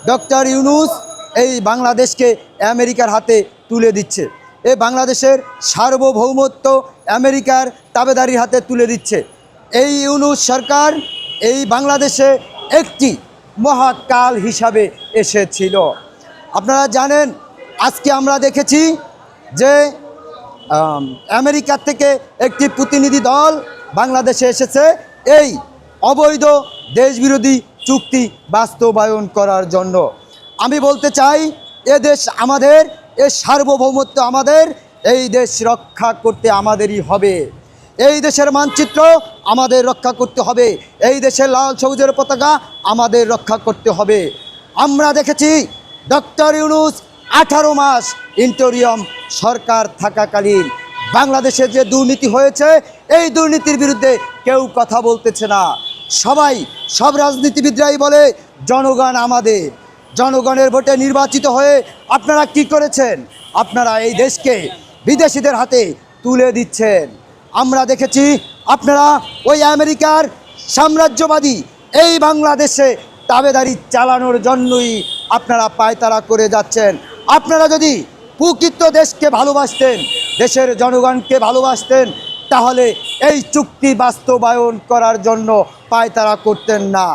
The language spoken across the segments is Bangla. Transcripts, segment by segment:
ডক্টর ইউনূস এই বাংলাদেশকে আমেরিকার হাতে তুলে দিচ্ছে। এই বাংলাদেশের সার্বভৌমত্ব আমেরিকার তাবেদারির হাতে তুলে দিচ্ছে। এই ইউনূস সরকার এই বাংলাদেশে একটি মহাকাল হিসাবে এসেছিল। আপনারা জানেন, আজকে আমরা দেখেছি যে আমেরিকা থেকে একটি প্রতিনিধি দল বাংলাদেশে এসেছে এই অবৈধ দেশবিরোধী চুক্তি বাস্তবায়ন করার জন্য। আমি বলতে চাই, এ দেশ আমাদের, এ সার্বভৌমত্ব আমাদের, এই দেশ রক্ষা করতে আমাদেরই হবে। এই দেশের মানচিত্র আমাদের রক্ষা করতে হবে, এই দেশের লাল সবুজের পতাকা আমাদের রক্ষা করতে হবে। আমরা দেখেছি ডক্টর ইউনূস 18 মাস ইন্টেরিয়ম সরকার থাকাকালীন বাংলাদেশে যে দুর্নীতি হয়েছে, এই দুর্নীতির বিরুদ্ধে কেউ কথা বলতেছে না। সব রাজনীতিবিদরাই বলে জনগণ আমাদের, জনগণের ভোটে নির্বাচিত হয়ে আপনারা কি করেছেন? আপনারা এই দেশকে বিদেশিদের হাতে তুলে দিচ্ছেন। আমরা দেখেছি আপনারা ওই আমেরিকার সাম্রাজ্যবাদী এই বাংলাদেশে তাবেদারি চালানোর জন্যই আপনারা পায়তারা করে যাচ্ছেন। আপনারা যদি প্রকৃত দেশকে ভালোবাসতেন, দেশের জনগণকে ভালোবাসতেন, তাহলে এই চুক্তি বাস্তবায়ন করার জন্য পায়তারা করতেন না।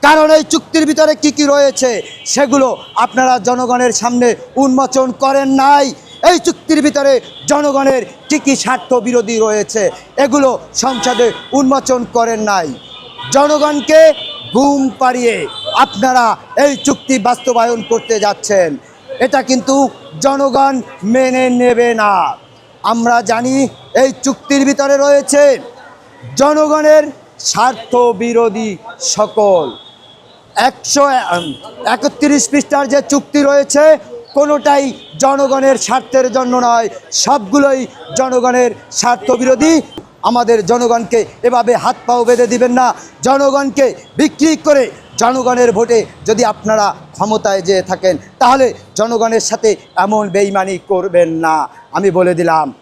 কারণ এই চুক্তির ভিতরে কি কি রয়েছে সেগুলো আপনারা জনগণের সামনে উন্মোচন করেন নাই। এই চুক্তির ভিতরে জনগণের কি কি স্বার্থ বিরোধী রয়েছে এগুলো সংসদে উন্মোচন করেন নাই। জনগণকে ঘুম পাড়িয়ে আপনারা এই চুক্তি বাস্তবায়ন করতে যাচ্ছেন, এটা কিন্তু জনগণ মেনে নেবে না। আমরা জানি এই চুক্তির ভিতরে রয়েছে জনগণের স্বার্থ বিরোধী সকল 131 পৃষ্ঠার যে চুক্তি রয়েছে কোনোটাই জনগণের স্বার্থের জন্য নয়, সবগুলোই জনগণের স্বার্থ বিরোধী। আমাদের জনগণকে এভাবে হাত পাও বেঁধে দিবেন না। জনগণকে বিক্রি করে জনগণের ভোটে যদি আপনারা ক্ষমতায় যেয়ে থাকেন, তাহলে জনগণের সাথে এমন বেইমানি করবেন না, আমি বলে দিলাম।